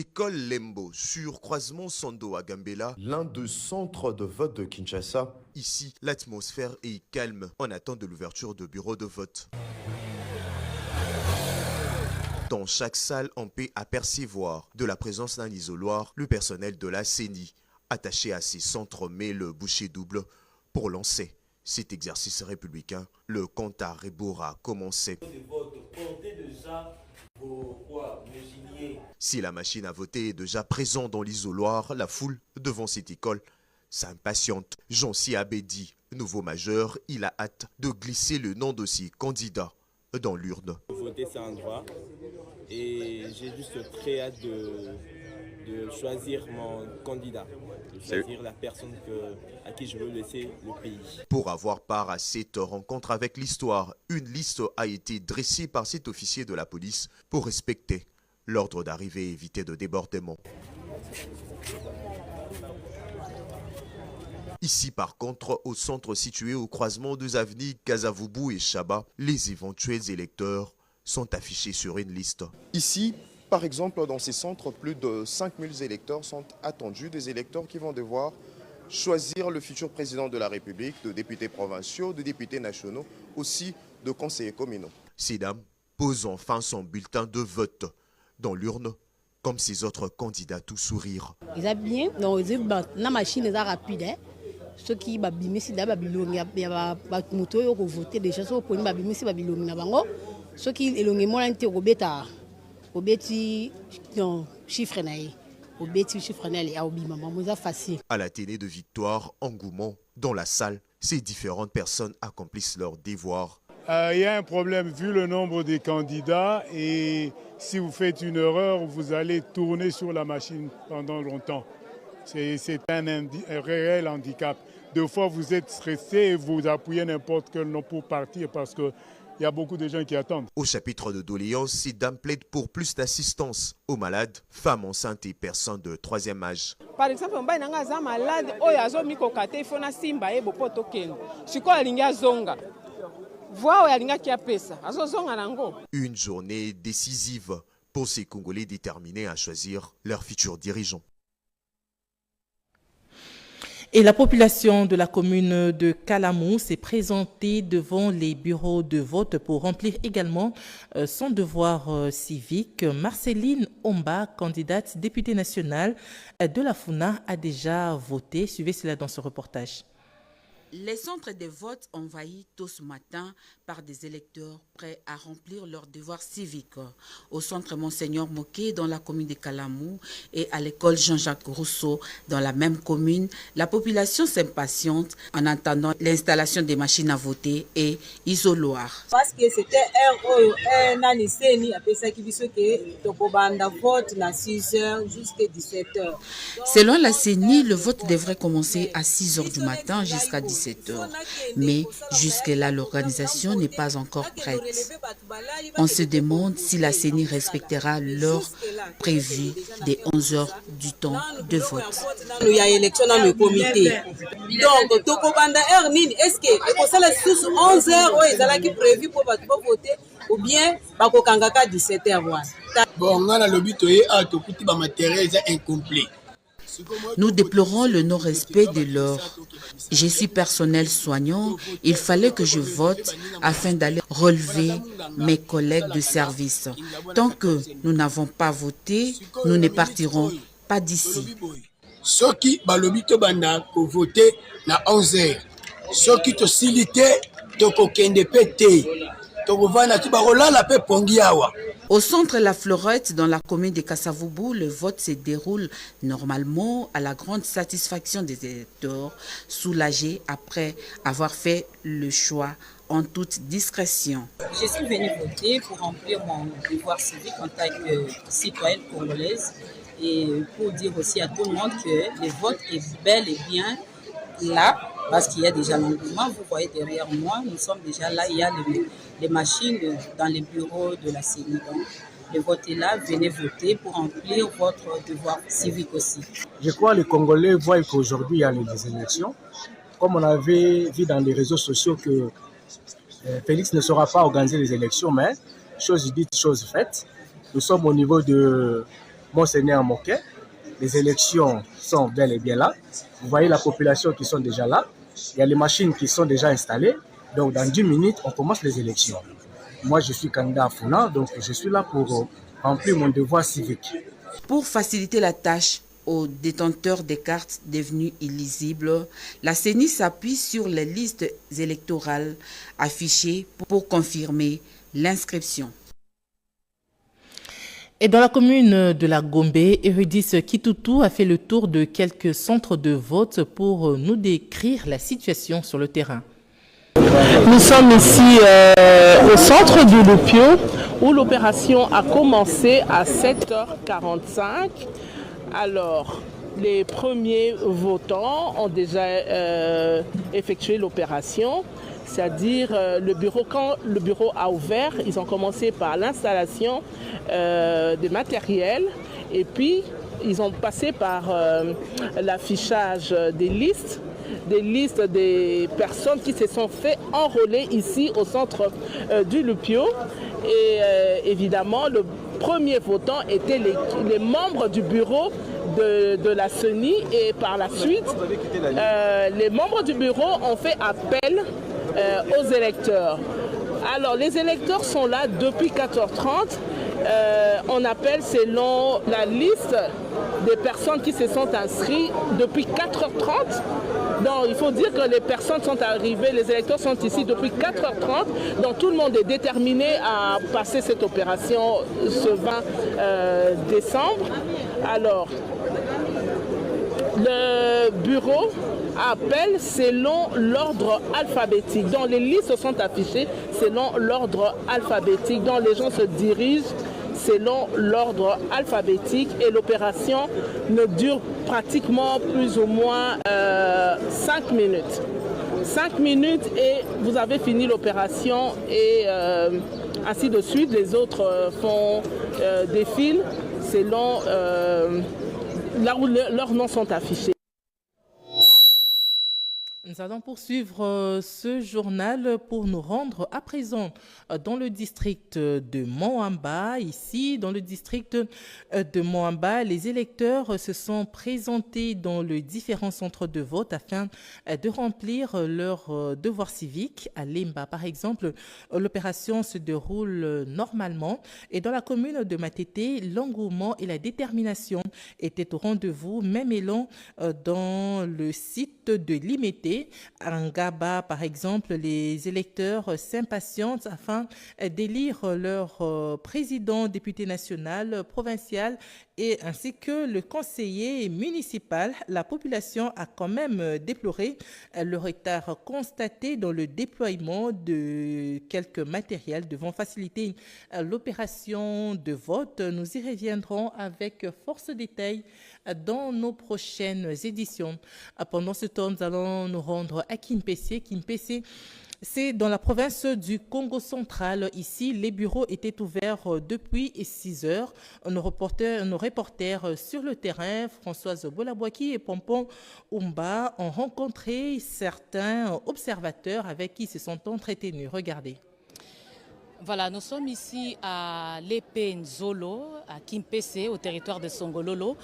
L'école Lembo, sur croisement Sando à Gambela, l'un des centres de vote de Kinshasa. Ici, l'atmosphère est calme en attente de l'ouverture de bureaux de vote. Dans chaque salle, on peut apercevoir de la présence d'un isoloir le personnel de la CENI, attaché à ces centres, met le boucher double pour lancer cet exercice républicain. Le compte à rebours a commencé. Si la machine à voter est déjà présente dans l'isoloir, la foule devant cette école s'impatiente. Jean-Si Abedi, nouveau majeur, il a hâte de glisser le nom de ses candidats dans l'urne. Voter, c'est un droit et j'ai juste très hâte de choisir mon candidat, de choisir la personne à qui je veux laisser le pays. Pour avoir part à cette rencontre avec l'histoire, une liste a été dressée par cet officier de la police pour respecter l'ordre d'arrivée et éviter de débordement. Ici, par contre, au centre situé au croisement des avenues Kasavubu et Chaba, les éventuels électeurs sont affichés sur une liste. Ici, par exemple, dans ces centres, plus de 5000 électeurs sont attendus, des électeurs qui vont devoir choisir le futur président de la République, de députés provinciaux, de députés nationaux, aussi de conseillers communaux. Ces dames posent enfin son bulletin de vote dans l'urne, comme ses autres candidats, tout sourire. Ils ont bien, la machine est rapide. Ceux qui babimisi da babilongi ya moto yo ko voter déjà so poni babimisi babilongi na bango ceux qui elongi mo lante robeta obeti non chiffre na ye obeti chiffre na le obima mamoza facile. À la télé de Victoire, engouement dans la salle, ces différentes personnes accomplissent leur devoir. Il y a un problème vu le nombre des candidats et si vous faites une erreur, vous allez tourner sur la machine pendant longtemps. C'est un réel handicap. Deux fois, vous êtes stressé et vous appuyez n'importe quel nom pour partir parce qu'il y a beaucoup de gens qui attendent. Au chapitre de doléances, ces dames plaident pour plus d'assistance aux malades, femmes enceintes et personnes de troisième âge. Par exemple, on a un malade, il faut un simba, une journée décisive pour ces Congolais déterminés à choisir leur futur dirigeant. Et la population de la commune de Kalamou s'est présentée devant les bureaux de vote pour remplir également son devoir civique. Marceline Omba, candidate députée nationale de la FUNA, a déjà voté. Suivez cela dans ce reportage. Les centres de vote envahis tôt ce matin par des électeurs prêts à remplir leur devoir civique. Au centre Monseigneur Moké dans la commune de Kalamou et à l'école Jean-Jacques Rousseau dans la même commune, la population s'impatiente en attendant l'installation des machines à voter et isoloirs. Parce que c'était un année après ça qui dit que Tokobanda vote à 6h jusqu'à 17h. Selon la CENI, le vote devrait commencer à 6h du matin jusqu'à 17h. Mais jusque-là, l'organisation n'est pas encore prête. On se demande si la CENI respectera l'heure prévue des 11h du temps de vote. Il y a élection dans le comité. Donc, Tokobanda est-ce que ça la sous 11h qui est prévu pour voter ou bien Bakokangaka 17h? Bon, on a le but de matériel incomplet. Nous déplorons le non-respect de l'heure. Je suis personnel soignant. Il fallait que je vote afin d'aller relever mes collègues de service. Tant que nous n'avons pas voté, nous ne partirons pas d'ici. Ceux qui ont voté à 11h, ceux qui ont silité, au centre La Fleurette, dans la commune de Kasavubu, le vote se déroule normalement à la grande satisfaction des électeurs, soulagés après avoir fait le choix en toute discrétion. Je suis venue voter pour remplir mon devoir civique en tant que citoyenne congolaise et pour dire aussi à tout le monde que le vote est bel et bien là. Parce qu'il y a déjà l'engouement, vous voyez derrière moi, nous sommes déjà là, il y a les machines dans les bureaux de la CENI. Donc, le vote est là, venez voter pour remplir votre devoir civique aussi. Je crois que les Congolais voient qu'aujourd'hui il y a les élections. Comme on avait vu dans les réseaux sociaux que Félix ne saura pas organiser les élections, mais chose dite, chose faite. Nous sommes au niveau de Monseigneur Moquet. Les élections sont bel et bien là. Vous voyez la population qui sont déjà là. Il y a les machines qui sont déjà installées. Donc dans 10 minutes, on commence les élections. Moi, je suis candidat à Funa, donc je suis là pour remplir mon devoir civique. Pour faciliter la tâche aux détenteurs des cartes devenues illisibles, la CENI s'appuie sur les listes électorales affichées pour confirmer l'inscription. Et dans la commune de la Gombe, Eurydice Kitutu a fait le tour de quelques centres de vote pour nous décrire la situation sur le terrain. Nous sommes ici au centre du Lupio où l'opération a commencé à 7h45. Alors, les premiers votants ont déjà effectué l'opération, c'est-à-dire quand le bureau a ouvert, ils ont commencé par l'installation des matériels et puis ils ont passé par l'affichage des listes des personnes qui se sont fait enrôler ici au centre du Lupio. Et évidemment, le premier votant était les membres du bureau de la CENI et par la suite, les membres du bureau ont fait appel aux électeurs. Alors, les électeurs sont là depuis 4h30. On appelle selon la liste des personnes qui se sont inscrites depuis 4h30. Donc, il faut dire que les personnes sont arrivées, les électeurs sont ici depuis 4h30. Donc, tout le monde est déterminé à passer cette opération ce 20 décembre. Alors, le bureau appelle selon l'ordre alphabétique. Donc, les listes sont affichées selon l'ordre alphabétique. Donc, les gens se dirigent selon l'ordre alphabétique et l'opération ne dure pratiquement plus ou moins 5 minutes. 5 minutes et vous avez fini l'opération et ainsi de suite. Les autres font défilent selon là où leurs noms sont affichés. Nous allons poursuivre ce journal pour nous rendre à présent dans le district de Moamba. Ici, dans le district de Moamba, les électeurs se sont présentés dans les différents centres de vote afin de remplir leur devoir civique. À Lemba, par exemple, l'opération se déroule normalement. Et dans la commune de Matete, l'engouement et la détermination étaient au rendez-vous, même élan dans le site de Limete. À Ngaba, par exemple, les électeurs s'impatientent afin d'élire leur président, député national, provincial et ainsi que le conseiller municipal. La population a quand même déploré le retard constaté dans le déploiement de quelques matériels devant faciliter l'opération de vote. Nous y reviendrons avec force détail dans nos prochaines éditions. Pendant ce temps, nous allons nous rendre à Kimpese. Kimpese, c'est dans la province du Congo central. Ici, les bureaux étaient ouverts depuis 6 heures. Nos reporters sur le terrain, Françoise Bolabouaki et Pompon Umba, ont rencontré certains observateurs avec qui ils se sont entretenus. Regardez. Voilà, nous sommes ici à Lepe Nzolo, à Kimpese, au territoire de Songololo.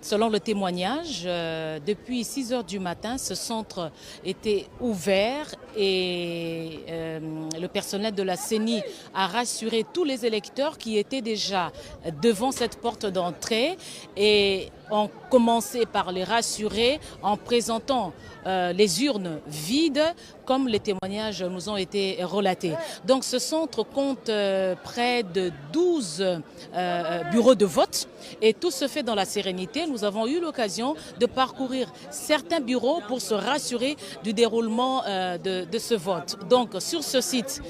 Selon le témoignage, depuis 6 heures du matin, ce centre était ouvert et le personnel de la CENI a rassuré tous les électeurs qui étaient déjà devant cette porte d'entrée et ont commencé par les rassurer en présentant les urnes vides, comme les témoignages nous ont été relatés. Donc ce centre compte près de 12 bureaux de vote et tout se fait dans la sérénité. Nous avons eu l'occasion de parcourir certains bureaux pour se rassurer du déroulement de ce vote. Donc sur ce site,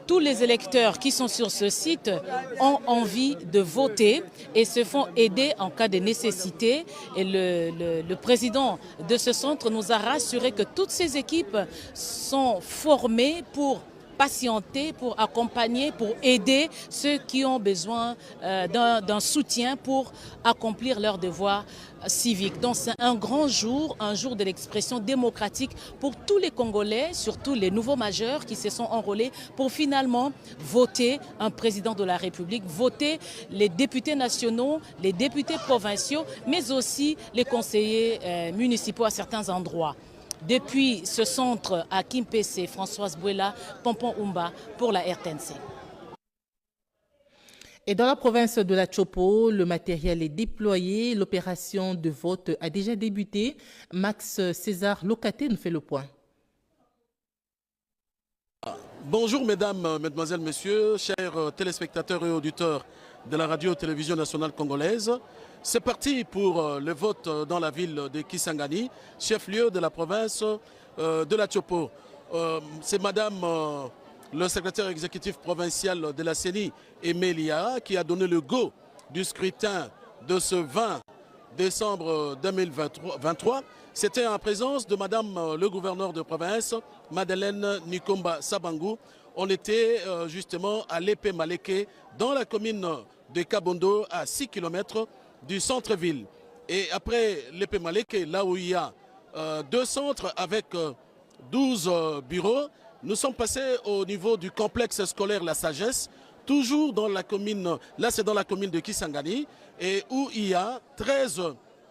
tous les électeurs qui sont sur ce site ont envie de voter et se font aider en cas de nécessité. Et le président de ce centre nous a rassuré que toutes ces équipes sont formées pour patienter, pour accompagner, pour aider ceux qui ont besoin d'un soutien pour accomplir leurs devoirs civiques. Donc c'est un grand jour, un jour de l'expression démocratique pour tous les Congolais, surtout les nouveaux majeurs qui se sont enrôlés pour finalement voter un président de la République, voter les députés nationaux, les députés provinciaux, mais aussi les conseillers municipaux à certains endroits. Depuis ce centre à Kimpese, Françoise Bouela, Pompon Oumba pour la RTNC. Et dans la province de la Chopo, le matériel est déployé. L'opération de vote a déjà débuté. Max César Locaté nous fait le point. Bonjour mesdames, mesdemoiselles, messieurs, chers téléspectateurs et auditeurs de la radio-télévision nationale congolaise. C'est parti pour le vote dans la ville de Kisangani, chef-lieu de la province de la Chopo. C'est madame le secrétaire exécutif provincial de la CENI, Emelia, qui a donné le go du scrutin de ce 20 décembre 2023. C'était en présence de madame le gouverneur de province, Madeleine Nikomba Sabangu. On était justement à l'épée Maleke, dans la commune de Kabondo, à 6 km du centre-ville. Et après l'épée Maleke, là où il y a 2 centres avec 12 bureaux, nous sommes passés au niveau du complexe scolaire La Sagesse, toujours dans la commune, là c'est dans la commune de Kisangani, et où il y a 13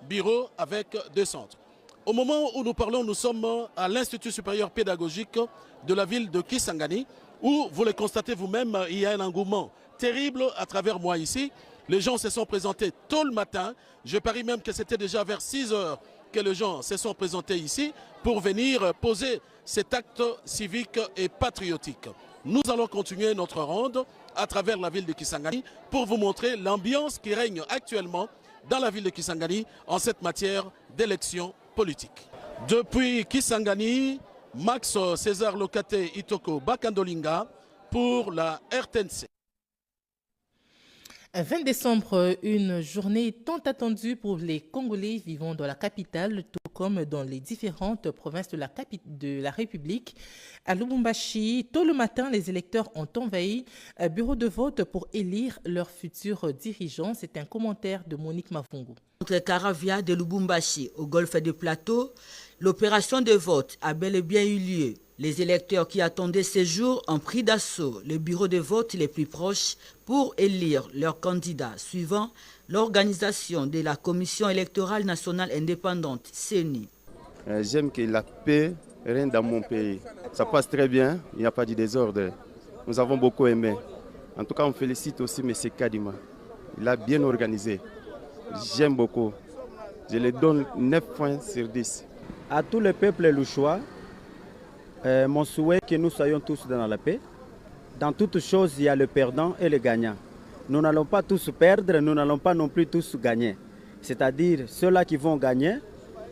bureaux avec 2 centres. Au moment où nous parlons, nous sommes à l'Institut supérieur pédagogique de la ville de Kisangani, où, vous le constatez vous-même, il y a un engouement terrible à travers moi ici. Les gens se sont présentés tôt le matin. Je parie même que c'était déjà vers 6 heures que les gens se sont présentés ici pour venir poser cet acte civique et patriotique. Nous allons continuer notre ronde à travers la ville de Kisangani pour vous montrer l'ambiance qui règne actuellement dans la ville de Kisangani en cette matière d'élection politique. Depuis Kisangani, Max César Locaté Itoko Bakandolinga pour la RTNC. 20 décembre, une journée tant attendue pour les Congolais vivant dans la capitale, tout comme dans les différentes provinces de la République. À Lubumbashi, tôt le matin, les électeurs ont envahi un bureau de vote pour élire leurs futurs dirigeants. C'est un commentaire de Monique Mavungu. Entre Caravia de Lubumbashi au golfe du Plateau, l'opération de vote a bel et bien eu lieu. Les électeurs qui attendaient ces jours ont pris d'assaut les bureaux de vote les plus proches pour élire leurs candidats, suivant l'organisation de la Commission électorale nationale indépendante, CENI. J'aime que la paix règne dans mon pays. Ça passe très bien, il n'y a pas de désordre. Nous avons beaucoup aimé. En tout cas, on félicite aussi M. Kadima. Il a bien organisé. J'aime beaucoup. Je lui donne 9 points sur 10. À tout le peuple louchois, mon souhait est que nous soyons tous dans la paix. Dans toutes choses, il y a le perdant et le gagnant. Nous n'allons pas tous perdre, nous n'allons pas non plus tous gagner. C'est-à-dire, ceux-là qui vont gagner,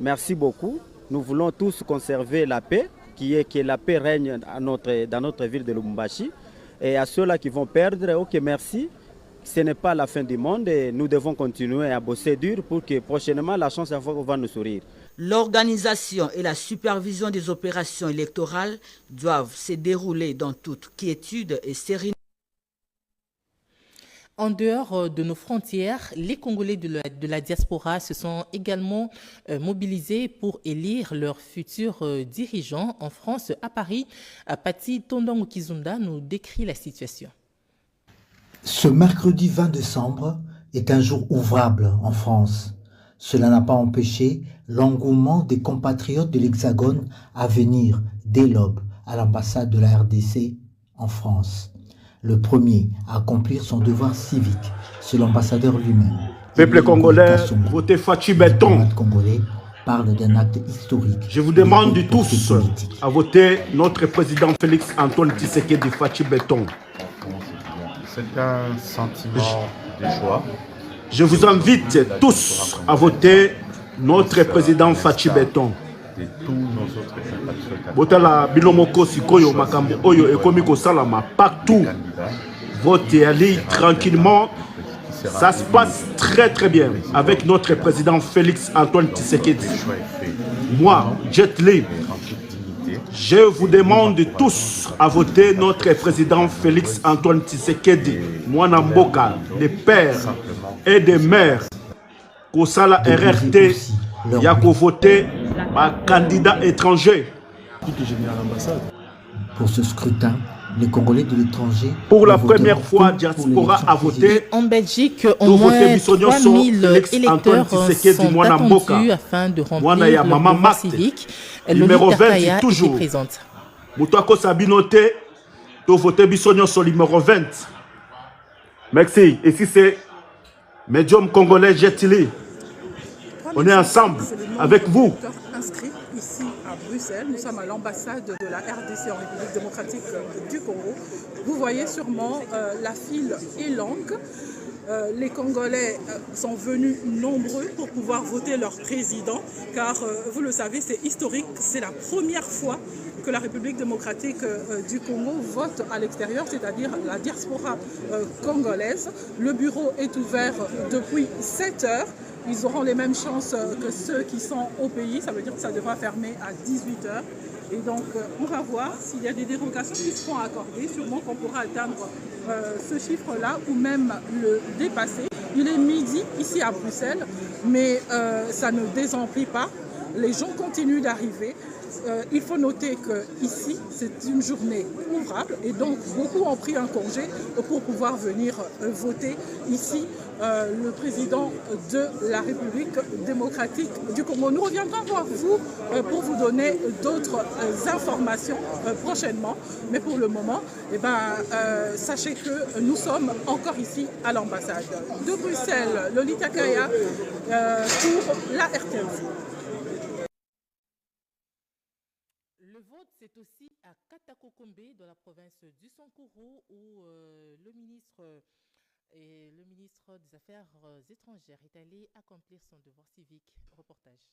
merci beaucoup. Nous voulons tous conserver la paix, que la paix règne dans notre ville de Lubumbashi. Et à ceux-là qui vont perdre, ok, merci. Ce n'est pas la fin du monde et nous devons continuer à bosser dur pour que prochainement la chance va nous sourire. L'organisation et la supervision des opérations électorales doivent se dérouler dans toute quiétude et sérénité. En dehors de nos frontières, les Congolais de la diaspora se sont également mobilisés pour élire leurs futurs dirigeants. En France, à Paris, Pati Tondongo Kizunda nous décrit la situation. Ce mercredi 20 décembre est un jour ouvrable en France. Cela n'a pas empêché l'engouement des compatriotes de l'Hexagone à venir dès l'aube à l'ambassade de la RDC en France. Le premier à accomplir son devoir civique, c'est l'ambassadeur lui-même. Peuple congolais, votez Fachi Béton. Le congolais parle d'un acte historique. Je vous demande tous à voter notre président Félix Antoine Tshisekedi Fachi Béton. C'est un sentiment de joie. Je vous invite tous à voter notre président Fachi Béton. De tous nos autres compatriotes. Botala bilomoko sikoyo makambo oyo ekomiko salama partout. Votez, allez tranquillement. Ça se passe très très bien avec notre président Félix Antoine Tshisekedi. Moi, Jet Li, Je vous demande tous à voter notre président Félix Antoine Tshisekedi, Mwana Mboka, des pères et des mères. Kosala RRT, il y a qu'à voter par candidat étranger. Pour ce scrutin, les Congolais de l'étranger, pour la première fois, diaspora a voté. En Belgique, au moins 3000 électeurs sont attendus afin de remplir le devoir civique. Numéro 20, toujours. Moutouako Sabinote, tu voté Bissonio sur le numéro 20. Merci. Ici, c'est Médium Congolais Jetili. On est ensemble avec vous. Inscrit ici à Bruxelles, nous sommes à l'ambassade de la RDC en République démocratique du Congo. Vous voyez sûrement la file est longue. Les Congolais sont venus nombreux pour pouvoir voter leur président, car vous le savez, c'est historique, c'est la première fois que la République démocratique du Congo vote à l'extérieur, c'est-à-dire la diaspora congolaise. Le bureau est ouvert depuis 7 heures. Ils auront les mêmes chances que ceux qui sont au pays, ça veut dire que ça devra fermer à 18 heures. Et donc, on va voir s'il y a des dérogations qui seront accordées. Sûrement qu'on pourra atteindre ce chiffre-là ou même le dépasser. Il est midi ici à Bruxelles, mais ça ne désemplit pas. Les gens continuent d'arriver. Il faut noter qu'ici, c'est une journée ouvrable et donc beaucoup ont pris un congé pour pouvoir venir voter ici le président de la République démocratique du Congo. Nous reviendrons voir vous pour vous donner d'autres informations prochainement. Mais pour le moment, sachez que nous sommes encore ici à l'ambassade de Bruxelles, Lolita Kaya, pour la RTNC. C'est aussi à Katakokombe, dans la province du Sankuru, où le ministre des Affaires étrangères est allé accomplir son devoir civique. Reportage.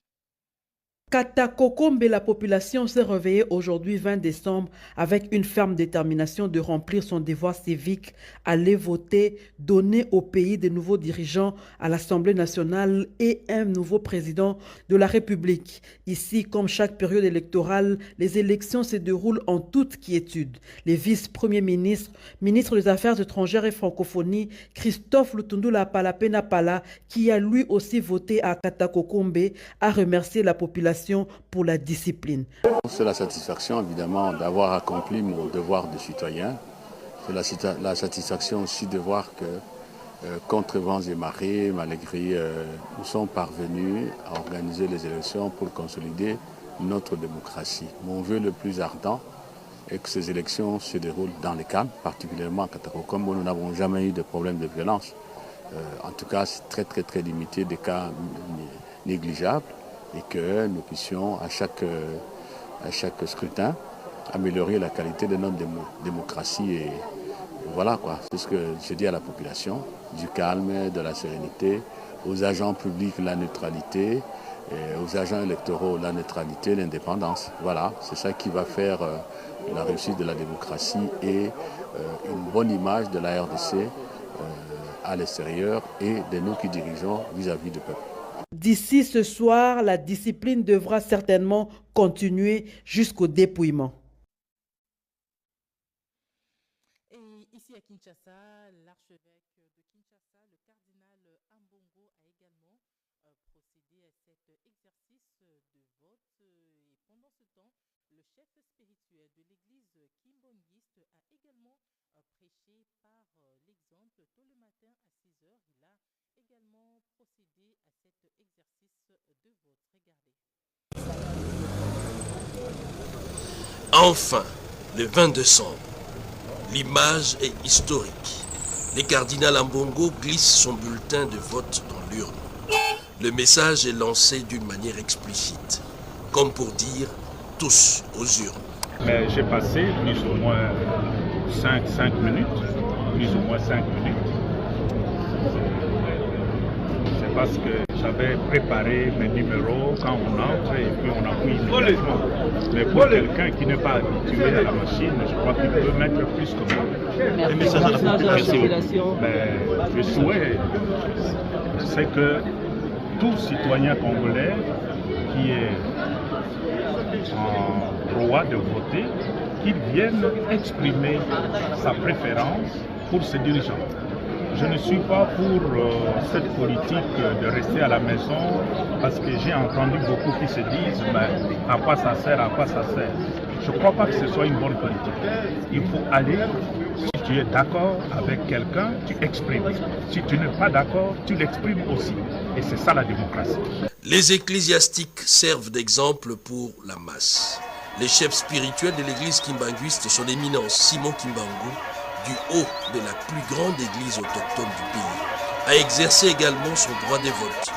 Katakokombe, la population s'est réveillée aujourd'hui 20 décembre avec une ferme détermination de remplir son devoir civique, aller voter, donner au pays de nouveaux dirigeants à l'Assemblée nationale et un nouveau président de la République. Ici, comme chaque période électorale, les élections se déroulent en toute quiétude. Les vice-premiers ministres, ministre des Affaires étrangères et francophonie, Christophe Lutundula Palapena Pala, qui a lui aussi voté à Katakokombe, a remercié la population pour la discipline. C'est la satisfaction évidemment d'avoir accompli mon devoir de citoyen. C'est la satisfaction aussi de voir que contre vents et marées, malgré nous sommes parvenus à organiser les élections pour consolider notre démocratie. Mon vœu le plus ardent est que ces élections se déroulent dans le calme, particulièrement à Katakokombe où nous n'avons jamais eu de problème de violence. En tout cas, c'est très limité des cas négligeables. Et que nous puissions à chaque scrutin améliorer la qualité de notre démocratie. Et voilà quoi, c'est ce que je dis à la population, du calme, de la sérénité, aux agents publics la neutralité, et aux agents électoraux la neutralité, l'indépendance. Voilà, c'est ça qui va faire la réussite de la démocratie et une bonne image de la RDC à l'extérieur et de nous qui dirigeons vis-à-vis du peuple. D'ici ce soir, la discipline devra certainement continuer jusqu'au dépouillement. Et ici à Kinshasa, l'archevêque de Kinshasa, le cardinal Ambongo, a également procédé à cet exercice de vote. Et pendant ce temps, le chef spirituel de l'église kimbongiste a également prêché par l'exemple tôt le matin à 6 heures. Il a également procédé à cet exercice de vote. Regardez. Enfin, le 20 décembre, l'image est historique. Le cardinal Ambongo glisse son bulletin de vote dans l'urne. Le message est lancé d'une manière explicite, comme pour dire tous aux urnes. Mais j'ai passé plus ou moins 5 minutes, C'est parce que j'avais préparé mes numéros quand on entre et puis on appuie immédiatement. Mais pour quelqu'un qui n'est pas habitué à la machine, je crois qu'il peut mettre plus que moi. Mais le souhait, c'est que tout citoyen congolais qui est en droit de voter, qu'il vienne exprimer sa préférence pour ses dirigeants. Je ne suis pas pour cette politique de rester à la maison parce que j'ai entendu beaucoup qui se disent mais à quoi ça sert, à quoi ça sert. Je ne crois pas que ce soit une bonne politique. Il faut aller, si tu es d'accord avec quelqu'un, tu exprimes. Si tu n'es pas d'accord, tu l'exprimes aussi. Et c'est ça la démocratie. Les ecclésiastiques servent d'exemple pour la masse. Les chefs spirituels de l'église kimbanguiste sont l'éminence Simon Kimbangu, du haut de la plus grande église autochtone du pays, a exercé également son droit de vote.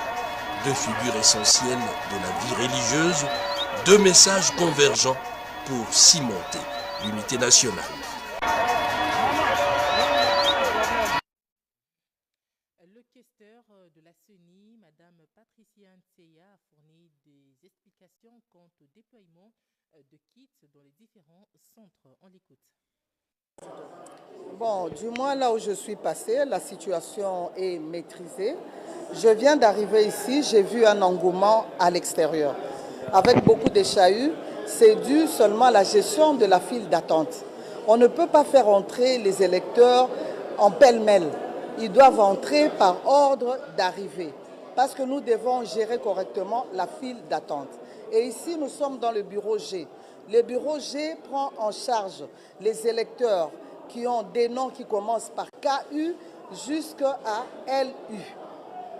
Deux figures essentielles de la vie religieuse, deux messages convergents pour cimenter l'unité nationale. Le questeur de la CENI, Madame Patricia Ntseya, a fourni des explications quant au déploiement de kits dans les différents centres. On l'écoute. Bon, du moins là où je suis passée, la situation est maîtrisée. Je viens d'arriver ici, j'ai vu un engouement à l'extérieur. Avec beaucoup de chahuts, c'est dû seulement à la gestion de la file d'attente. On ne peut pas faire entrer les électeurs en pêle-mêle. Ils doivent entrer par ordre d'arrivée parce que nous devons gérer correctement la file d'attente. Et ici, nous sommes dans le bureau G. Le bureau G prend en charge les électeurs qui ont des noms qui commencent par KU jusqu'à LU.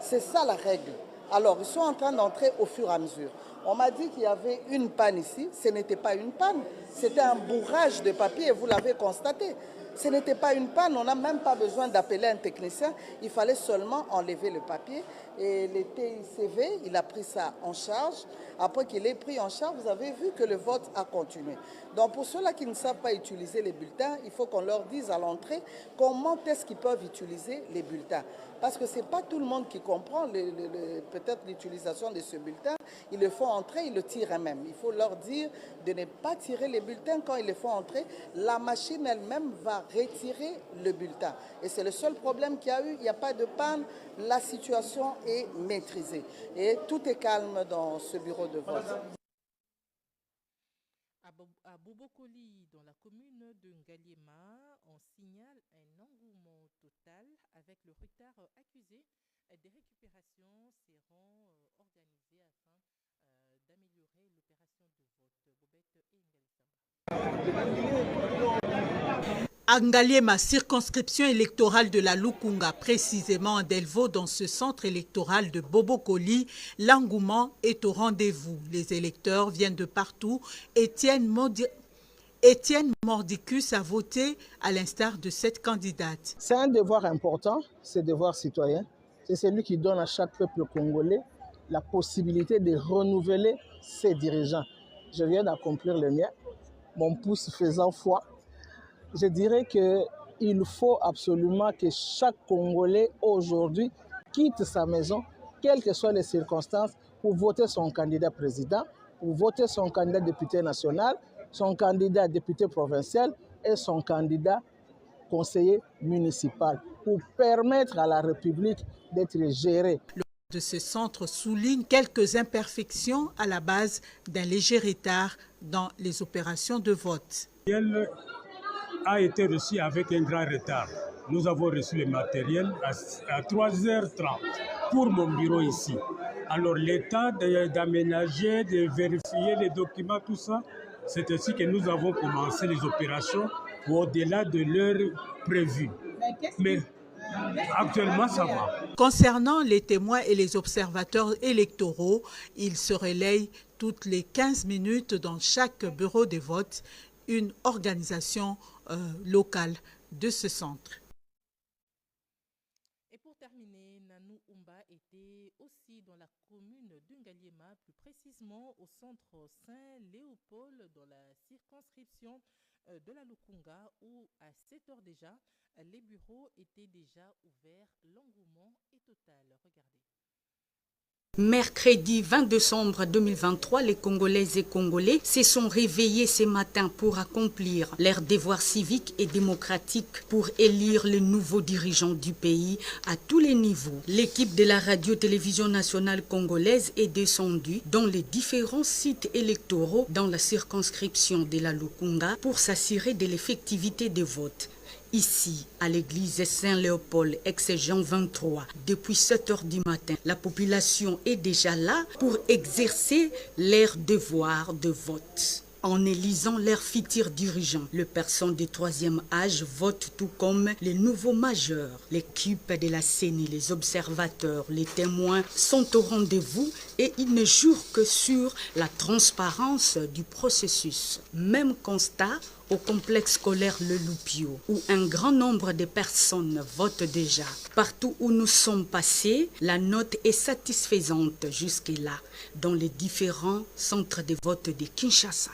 C'est ça la règle. Alors, ils sont en train d'entrer au fur et à mesure. On m'a dit qu'il y avait une panne ici. Ce n'était pas une panne, c'était un bourrage de papier et vous l'avez constaté. Ce n'était pas une panne, on n'a même pas besoin d'appeler un technicien. Il fallait seulement enlever le papier. Et le TICV, il a pris ça en charge. Après qu'il ait pris en charge, vous avez vu que le vote a continué. Donc pour ceux-là qui ne savent pas utiliser les bulletins, il faut qu'on leur dise à l'entrée comment est-ce qu'ils peuvent utiliser les bulletins. Parce que ce n'est pas tout le monde qui comprend peut-être l'utilisation de ce bulletin. Ils le font entrer, ils le tirent eux-mêmes. Il faut leur dire de ne pas tirer les bulletins quand ils les font entrer. La machine elle-même va retirer le bulletin. Et c'est le seul problème qu'il y a eu. Il n'y a pas de panne. La situation est maîtrisée. Et tout est calme dans ce bureau de vote. À Bobokoli, dans la commune de Ngaliema, on signale un engouement total avec le retard accusé. Des récupérations seront organisées afin d'améliorer l'opération de vote. Bobette et À Ngaliema, circonscription électorale de la Lukunga, précisément à Delvaux, dans ce centre électoral de Bobokoli, l'engouement est au rendez-vous. Les électeurs viennent de partout. Étienne Mordicus a voté à l'instar de cette candidate. C'est un devoir important, c'est un devoir citoyen. C'est celui qui donne à chaque peuple congolais la possibilité de renouveler ses dirigeants. Je viens d'accomplir le mien, mon pouce faisant foi. Je dirais qu'il faut absolument que chaque Congolais aujourd'hui quitte sa maison, quelles que soient les circonstances, pour voter son candidat président, pour voter son candidat député national, son candidat député provincial et son candidat conseiller municipal, pour permettre à la République d'être gérée. De ce centre souligne quelques imperfections à la base d'un léger retard dans les opérations de vote. A été reçu avec un grand retard. Nous avons reçu le matériel à 3h30 pour mon bureau ici. Alors l'état d'aménager, de vérifier les documents, tout ça, c'est ainsi que nous avons commencé les opérations au-delà de l'heure prévue. Mais actuellement, ça va. Concernant les témoins et les observateurs électoraux, ils se relayent toutes les 15 minutes dans chaque bureau de vote, une organisation locale de ce centre. Et pour terminer, Nanou Umba était aussi dans la commune de Ngaliema, plus précisément au centre Saint-Léopold, dans la circonscription de la Lukunga, où à 7 heures déjà, les bureaux étaient déjà ouverts. L'engouement est total. Regardez. Mercredi 20 décembre 2023, les Congolaises et Congolais se sont réveillés ce matin pour accomplir leur devoir civique et démocratique pour élire les nouveaux dirigeants du pays à tous les niveaux. L'équipe de la radio-télévision nationale congolaise est descendue dans les différents sites électoraux dans la circonscription de la Lukunga pour s'assurer de l'effectivité des votes. Ici, à l'église Saint-Léopold, ex-Jean 23, depuis 7 heures du matin, la population est déjà là pour exercer leur devoir de vote. En élisant leurs futurs dirigeants, les personnes de 3e âge votent tout comme les nouveaux majeurs. L'équipe de la CENI, les observateurs, les témoins sont au rendez-vous et ils ne jurent que sur la transparence du processus. Même constat au complexe scolaire Le Loupio, où un grand nombre de personnes votent déjà. Partout où nous sommes passés, la note est satisfaisante jusque-là dans les différents centres de vote de Kinshasa.